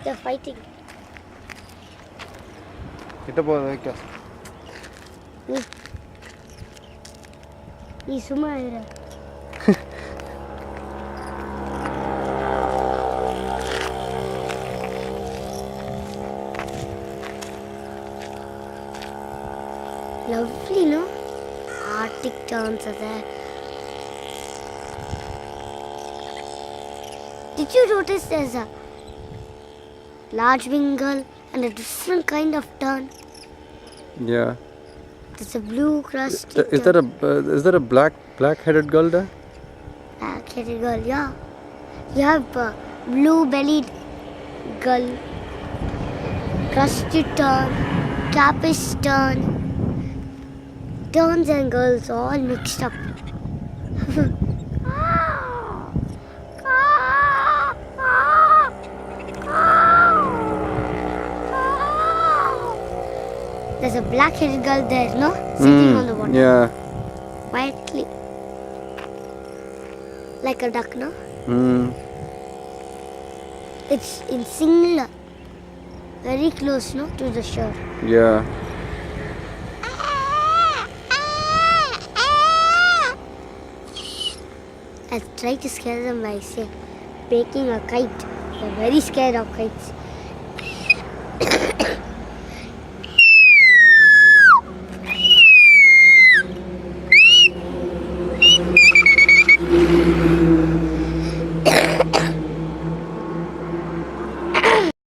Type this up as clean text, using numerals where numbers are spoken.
They're fighting. கிட்ட போக வைக்க. நீ சும்மா இரு. Lovely, no? Arctic terns are there. Did you notice there's a large winged gull and a different kind of tern? Yeah. There's a blue crusty Is that a black-headed gull there? Black-headed gull, yeah. You have blue-bellied gull, crusty tern, capish tern. Terns and gulls all mixed up. There's a black-headed gull there, no? Sitting on the water. Yeah. Quietly. Like a duck, no? It's in singular. Very close, no? To the shore. Yeah. I try to scare them by, say, breaking a kite. They're very scared of kites.